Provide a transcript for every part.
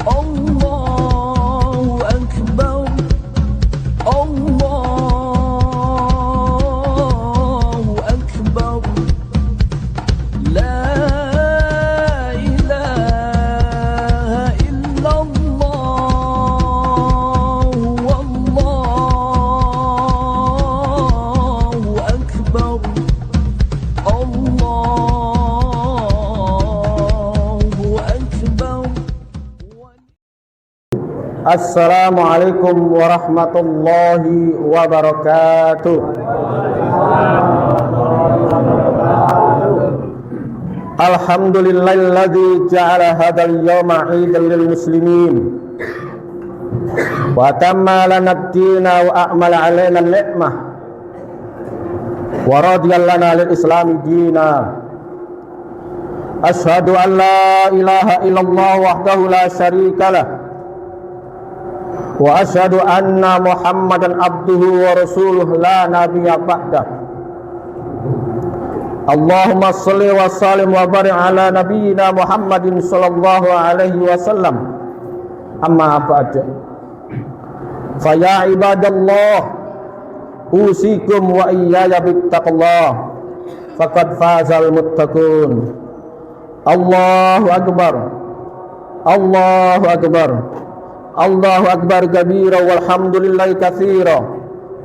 Allahu Akbar, Allahu Akbar, La ilaha illallah, Wallahu Akbar, Allahu Akbar. Assalamualaikum warahmatullahi wabarakatuh. Alhamdulillahilladzi ja'ala hadzal yawma 'idan lil muslimin wa tamma lana ad-dina wa a'mala 'alaina an-ni'mah wa radiyallahu lana lil islami dina. Asyhadu an la ilaha illallah wahdahu la syarika lah wa asyhadu anna Muhammadan abduhu wa rasuluh la nabiyya ba'dah. Allahumma shalli wa sallim wa barik ala nabiyyina Muhammadin sallallahu alaihi wasallam. Amma ba'd. Fa ya ibadallah, usikum wa iyaya bittaqullah, faqad fazal muttaqun. Allahu akbar, Allahu akbar, Allahu akbar kabira walhamdulillahi katsira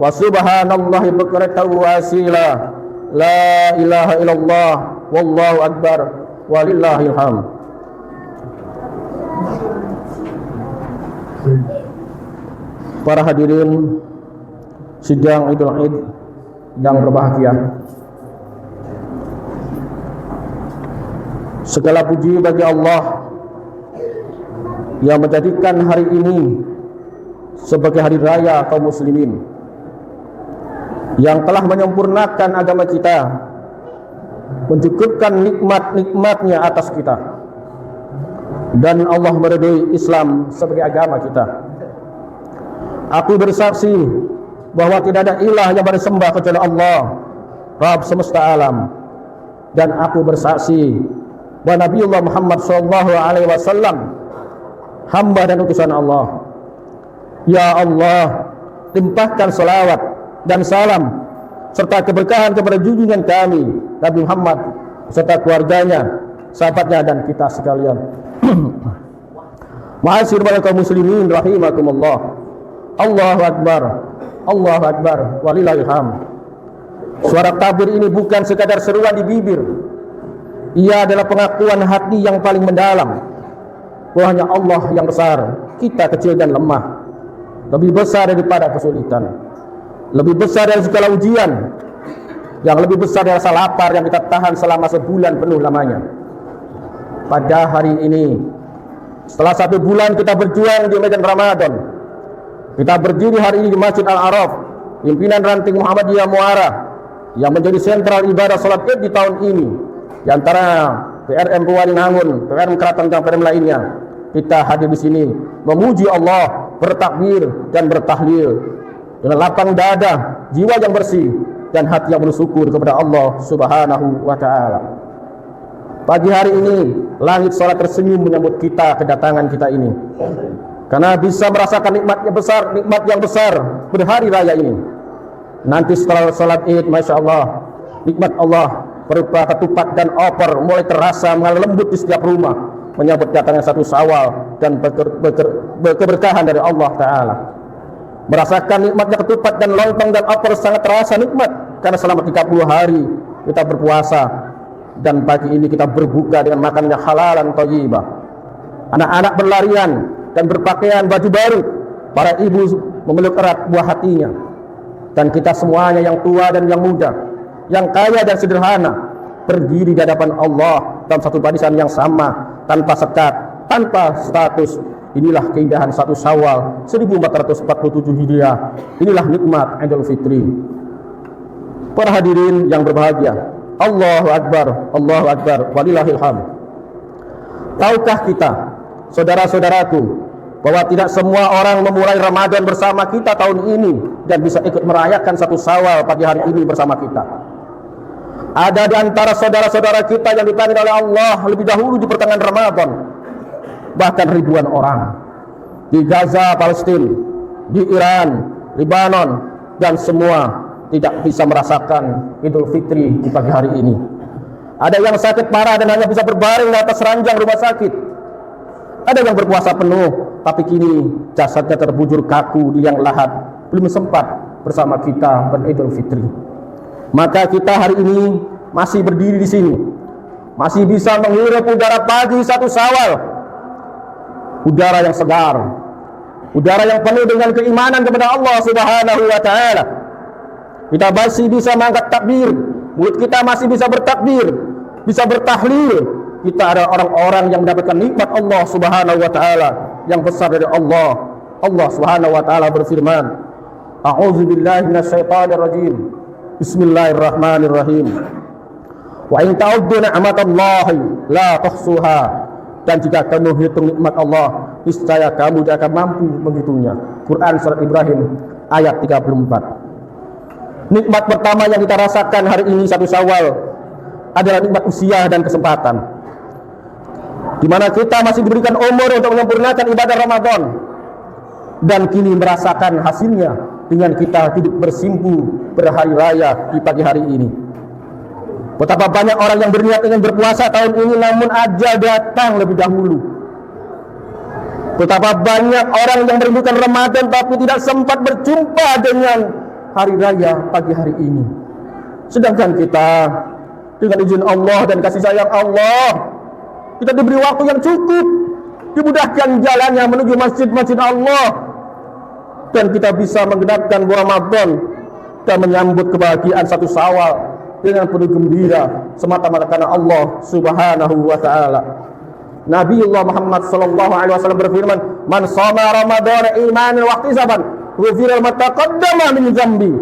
wa subhanallahi bukratan wa asila. La ilaha illallah wallahu akbar walillahil hamd. Para hadirin sidang Idul Id yang berbahagia, segala puji bagi Allah yang menjadikan hari ini sebagai hari raya kaum muslimin, yang telah menyempurnakan agama kita, mencukupkan nikmat-nikmatnya atas kita, dan Allah meridhai Islam sebagai agama kita. Aku bersaksi bahwa tidak ada ilah yang bersembah kecuali Allah, Rabb semesta alam, dan aku bersaksi bahwa Nabiullah Muhammad SAW hamba dan utusan Allah. Ya Allah, limpahkan salawat dan salam serta keberkahan kepada junjungan kami Nabi Muhammad serta keluarganya, sahabatnya, dan kita sekalian. Ma'asyiral kaum muslimin rahimakumullah. Allahu akbar, Allahu akbar walillahil hamd. Suara takbir ini bukan sekadar seruan di bibir. Ia adalah pengakuan hati yang paling mendalam bahwa hanya Allah yang besar, kita kecil dan lemah, lebih besar daripada kesulitan, lebih besar dari segala ujian, yang lebih besar dari rasa lapar yang kita tahan selama sebulan penuh lamanya. Pada hari ini, setelah 1 bulan kita berjuang di medan Ramadan, kita berdiri hari ini di Masjid Al-Araf, pimpinan ranting Muhammadiyah Muara, yang menjadi sentral ibadah salat Id di tahun ini, di antara PRM Puwalinangun, PRM Keraton, dan PRM lainnya. Kita hadir di sini memuji Allah, bertakbir dan bertahlil dengan lapang dada, jiwa yang bersih, dan hati yang bersyukur kepada Allah Subhanahu wa ta'ala. Pagi hari ini langit salat tersenyum menyambut kita, kedatangan kita ini, karena bisa merasakan nikmatnya besar, nikmat yang besar berhari raya ini. Nanti setelah salat Id, Masya Allah, nikmat Allah berupa ketupat dan opor mulai terasa mengalir lembut di setiap rumah, menyambut datangnya 1 Syawal dan keberkahan dari Allah Ta'ala. Merasakan nikmatnya ketupat dan lontong dan opor sangat terasa nikmat, karena selama 30 hari kita berpuasa, dan pagi ini kita berbuka dengan makannya halalan thayyibah. Anak-anak berlarian dan berpakaian baju baru, para ibu memeluk erat buah hatinya, dan kita semuanya yang tua dan yang muda, yang kaya dan sederhana, berdiri di hadapan Allah dalam satu barisan yang sama, tanpa sekat, tanpa status. Inilah keindahan 1 Syawal 1447 Hijriah. Inilah nikmat Idul Fitri. Para hadirin yang berbahagia, Allahu Akbar, Allahu Akbar walillahil hamd. Tahukah kita, saudara-saudaraku, bahwa tidak semua orang memulai Ramadan bersama kita tahun ini dan bisa ikut merayakan 1 Syawal pagi hari ini bersama kita? Ada di antara saudara-saudara kita yang dipanggil oleh Allah lebih dahulu di pertengahan Ramadan, bahkan ribuan orang di Gaza, Palestina, di Iran, Lebanon, dan semua tidak bisa merasakan Idul Fitri di pagi hari ini. Ada yang sakit parah dan hanya bisa berbaring di atas ranjang rumah sakit. Ada yang berpuasa penuh, tapi kini jasadnya terbujur kaku di liang lahat, belum sempat bersama kita beridul fitri. Maka kita hari ini masih berdiri di sini, masih bisa menghirup udara pagi 1 Syawal, udara yang segar, udara yang penuh dengan keimanan kepada Allah Subhanahu wa Ta'ala. Kita masih bisa mengangkat takbir, mulut kita masih bisa bertakbir, bisa bertahlil. Kita ada orang-orang yang mendapatkan nikmat Allah Subhanahu wa Ta'ala yang besar dari Allah. Allah Subhanahu wa Ta'ala berfirman, A'udzu billahi minasyaitonir rajim. Bismillahirrahmanirrahim. Wa in ta'uddu ni'matallahi la tuhsuha. Dan jika kamu hitung nikmat Allah, niscaya kamu tidak akan mampu menghitungnya. Quran surat Ibrahim ayat 34. Nikmat pertama yang kita rasakan hari ini 1 Syawal adalah nikmat usia dan kesempatan, di mana kita masih diberikan umur untuk menyempurnakan ibadah Ramadan, dan kini merasakan hasilnya dengan kita hidup bersimpu berhari raya di pagi hari ini. Betapa banyak orang yang berniat ingin berpuasa tahun ini namun ajal datang lebih dahulu. Betapa banyak orang yang merindukan Ramadan tapi tidak sempat berjumpa dengan hari raya pagi hari ini. Sedangkan kita dengan izin Allah dan kasih sayang Allah, kita diberi waktu yang cukup, dimudahkan jalannya menuju masjid-masjid Allah, dan kita bisa menggenapkan bulan Ramadan dan menyambut kebahagiaan 1 Syawal dengan penuh gembira semata-mata karena Allah Subhanahu wa Ta'ala. Nabiullah Muhammad sallallahu alaihi wasallam berfirman, "Man shoma Ramadan imanan wa ihtisaban, ghufira ma taqaddama min dzambi."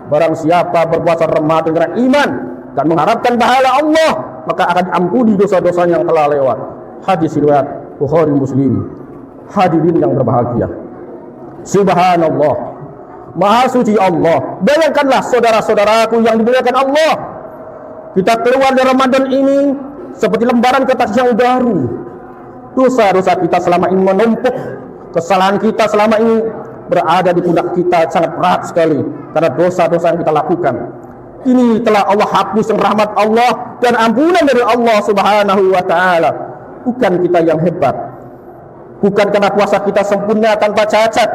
Barang siapa berpuasa Ramadan karena iman dan mengharapkan pahala Allah, maka akan diampuni dosa-dosa yang telah lewat. Hadis riwayat Bukhari Muslim. Hadirin yang berbahagia, subhanallah, maha suci Allah. Bayangkanlah saudara-saudaraku yang dimuliakan Allah, kita keluar dari Ramadan ini seperti lembaran kertas yang baru. Dosa-dosa kita selama ini menumpuk, kesalahan kita selama ini berada di pundak kita sangat berat sekali karena dosa-dosa yang kita lakukan. Ini telah Allah hapus dengan rahmat Allah dan ampunan dari Allah Subhanahu wa Ta'ala. Bukan kita yang hebat, bukan karena puasa kita sempurna tanpa cacat,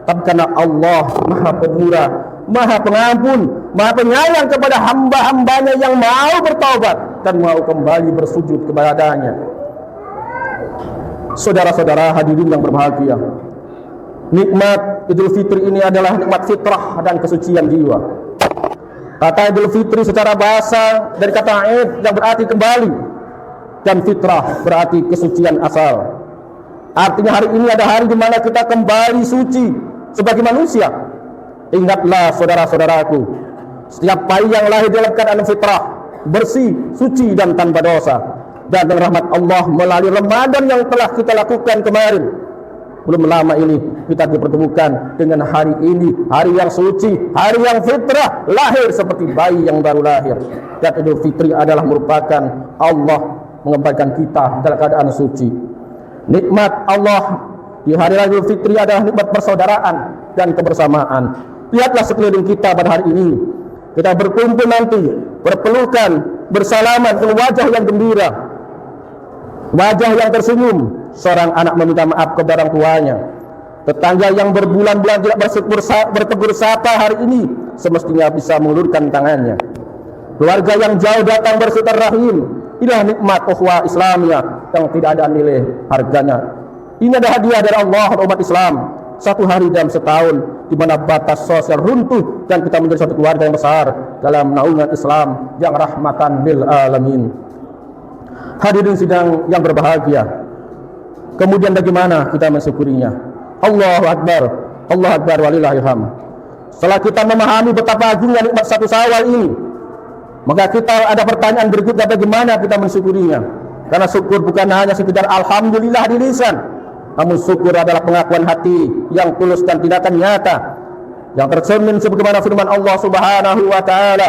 tapi karena Allah Maha Pemurah, Maha Pengampun, Maha Penyayang kepada hamba-hambanya yang mau bertaubat dan mau kembali bersujud kepadanya. Saudara-saudara hadirin yang berbahagia, nikmat Idul Fitri ini adalah nikmat fitrah dan kesucian jiwa. Kata Idul Fitri secara bahasa dari kata Id yang berarti kembali, dan fitrah berarti kesucian asal. Artinya hari ini ada hari di mana kita kembali suci sebagai manusia. Ingatlah saudara-saudaraku, setiap bayi yang lahir dalam keadaan fitrah, bersih, suci dan tanpa dosa. Dan dengan rahmat Allah melalui Ramadan yang telah kita lakukan kemarin, belum lama ini kita dipertemukan dengan hari ini, hari yang suci, hari yang fitrah, lahir seperti bayi yang baru lahir. Dan Idul Fitri adalah merupakan Allah mengembalikan kita dalam keadaan suci. Nikmat Allah di hari raya Idul Fitri adalah nikmat persaudaraan dan kebersamaan. Lihatlah sekeliling kita pada hari ini, kita berkumpul nanti, berpelukan, bersalaman dengan wajah yang gembira, wajah yang tersenyum. Seorang anak meminta maaf kepada orang tuanya. Tetangga yang berbulan-bulan tidak bertegur sapa hari ini semestinya bisa mengulurkan tangannya. Keluarga yang jauh datang bersilaturahim. Inilah nikmat ukhuwah Islamiyah yang tidak ada nilai harganya. Ini adalah hadiah dari Allah untuk umat Islam. 1 hari dalam setahun di mana batas sosial runtuh dan kita menjadi satu keluarga yang besar dalam naungan Islam yang rahmatan lil alamin. Hadirin sidang yang berbahagia, kemudian bagaimana kita mensyukurinya? Allahu Akbar, Allahu Akbar walillahilham. Setelah kita memahami betapa agungnya nikmat 1 Syawal ini, maka kita ada pertanyaan berikutnya, bagaimana kita mensyukurinya? Karena syukur bukan hanya sekedar alhamdulillah di lisan, namun syukur adalah pengakuan hati yang tulus dan tindakan nyata yang tercermin sebagaimana firman Allah Subhanahu wa Ta'ala,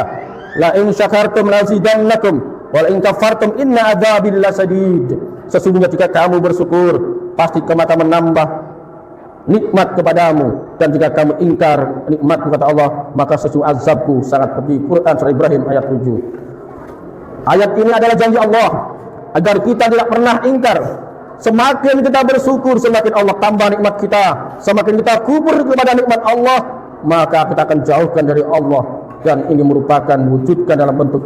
la in syakartum lazidannakum wal in kafartum inna adzabil lasadid. Sesungguhnya jika kamu bersyukur, pasti kamu akan menambah nikmat kepadamu, dan jika kamu ingkar nikmatku kata Allah, maka sesungguhnya azabku sangat pedih. Quran surah Ibrahim ayat 7. Ayat ini adalah janji Allah agar kita tidak pernah ingkar. Semakin kita bersyukur, semakin Allah tambah nikmat kita. Semakin kita kubur kepada nikmat Allah, maka kita akan jauhkan dari Allah, dan ini merupakan wujudkan dalam bentuk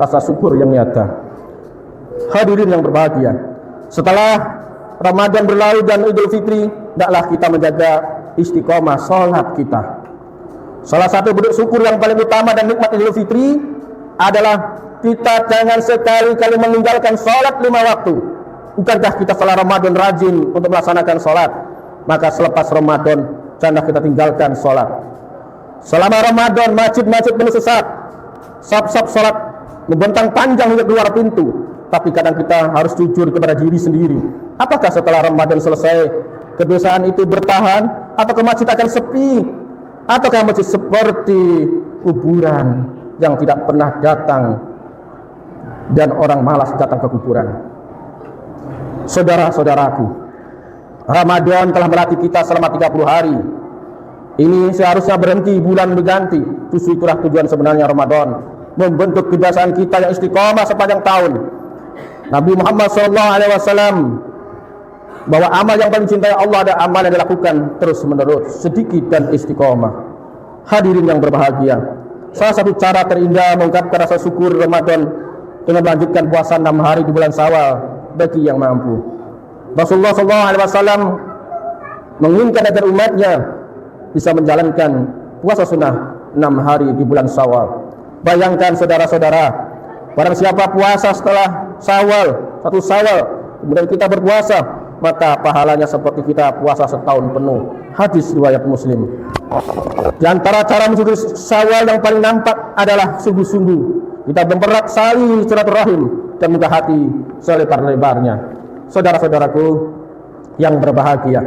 rasa syukur yang nyata. Hadirin yang berbahagia, setelah Ramadan berlalu dan Idul Fitri, hendaklah kita menjaga istiqomah sholat kita. Salah satu bentuk syukur yang paling utama dan nikmat Idul Fitri adalah kita jangan sekali-kali meninggalkan sholat 5 waktu. Bukankah kita setelah Ramadan rajin untuk melaksanakan sholat? Maka selepas Ramadan janganlah kita tinggalkan sholat. Selama Ramadan masjid-masjid penuh sesak, saf-saf sholat membentang panjang hingga keluar pintu. Tapi kadang kita harus jujur kepada diri sendiri. Apakah setelah Ramadan selesai kebiasaan itu bertahan, atau masjid akan sepi, ataukah masjid seperti kuburan yang tidak pernah datang dan orang malas datang ke kuburan? Saudara-saudaraku, Ramadan telah melatih kita selama 30 hari. Ini seharusnya berhenti bulan berganti. Justru itulah tujuan sebenarnya Ramadan, membentuk kebiasaan kita yang istiqomah sepanjang tahun. Nabi Muhammad SAW bahwa amal yang paling cintai Allah adalah amal yang dilakukan terus menerus, sedikit dan istiqomah. Hadirin yang berbahagia, salah satu cara terindah mengungkapkan rasa syukur Ramadan dengan melanjutkan puasa 6 hari di bulan Syawal bagi yang mampu. Rasulullah SAW menginginkan agar umatnya bisa menjalankan puasa sunnah 6 hari di bulan Syawal. Bayangkan saudara-saudara, barang siapa puasa setelah Syawal, 1 Syawal, kemudian kita berpuasa, maka pahalanya seperti kita puasa setahun penuh. Hadis riwayat Muslim. Di antara cara mensyukuri Syawal yang paling nampak adalah sungguh-sungguh kita mempererat sali silaturahim dan membuka hati selebar-lebarnya. Saudara-saudaraku yang berbahagia,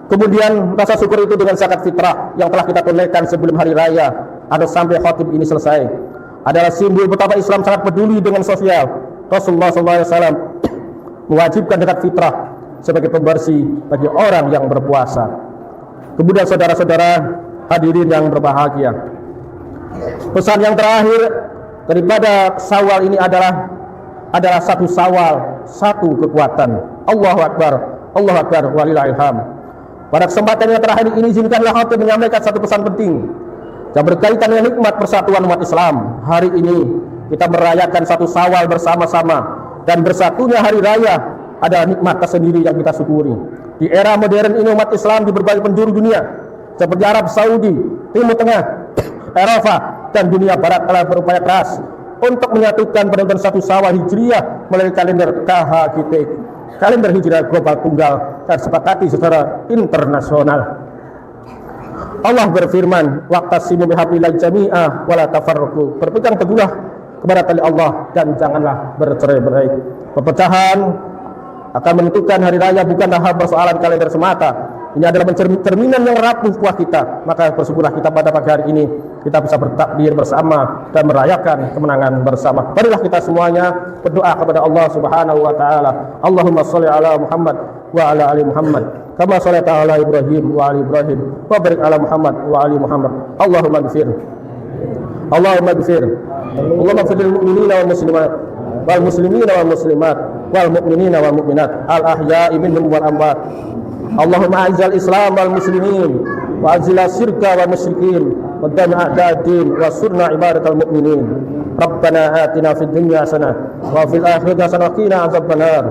kemudian rasa syukur itu dengan zakat fitrah yang telah kita tunaikan sebelum hari raya atau sampai khotib ini selesai adalah simbol betapa Islam sangat peduli dengan sosial. Rasulullah SAW mewajibkan zakat fitrah sebagai pembersih bagi orang yang berpuasa. Kemudian saudara-saudara hadirin yang berbahagia, pesan yang terakhir daripada Syawal ini adalah 1 Syawal, 1 kekuatan. Allahu Akbar, Allahu Akbar, walillahil hamd. Pada kesempatan yang terakhir ini izinkanlah aku menyampaikan satu pesan penting yang berkaitan dengan nikmat persatuan umat Islam. Hari ini kita merayakan 1 Syawal bersama-sama, dan bersatunya hari raya adalah nikmat tersendiri yang kita syukuri. Di era modern ini umat Islam di berbagai penjuru dunia seperti Arab Saudi, Timur Tengah, Eropa, dan dunia Barat telah berupaya keras untuk menyatukan penentuan 1 Syawal Hijriah melalui kalender KHGT, kalender Hijriah global tunggal, dan sepakati secara internasional. Allah berfirman, waqtasimu bihablillah jami'ah wala tafarraqu. Berpegang teguhlah kepada tali Allah dan janganlah bercerai-berai. Perpecahan akan menentukan hari raya bukanlah hal persoalan kalender semata. Ini adalah cerminan yang rapuh kuah kita. Maka bersyukurlah kita pada pagi hari ini kita bisa bertakbir bersama dan merayakan kemenangan bersama. Marilah kita semuanya berdoa kepada Allah Subhanahu wa taala. Allahumma shalli ala Muhammad wa ala ali Muhammad kama shallaita ala Ibrahim wa ali Ibrahim wa barik ala Muhammad wa ali Muhammad. Allahumma ighfir Allahumma ighfir lil mu'minina wal muslimat wal muslimina wal muslimat wal mu'minina wal mu'minat al ahya'i minhum wal amwat. Allahumma a'izal Islam wal muslimin wa azil syirka wal musyrikin wa dami' a'dad-din wa surna ibadatal mu'minin. Rabbana atina fid dunya hasanah wa fil akhirati hasanah wa qina adzabannar.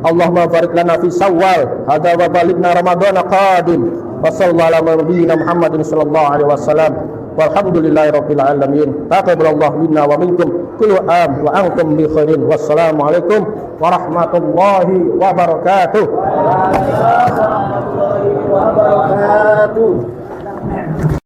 Allahumma barik lana fi Syawal hadza wa balighna Ramadan qadim. Wa sallallahu ala nabiyyina Muhammadin sallallahu alaihi wasallam. Walhamdulillahi rabbil alamin. Taqabbalallahu minna wa minkum kullu am wa antum bi khairin. Wassalamu alaikum warahmatullahi wabarakatuh. Warahmatullahi wabarakatuh.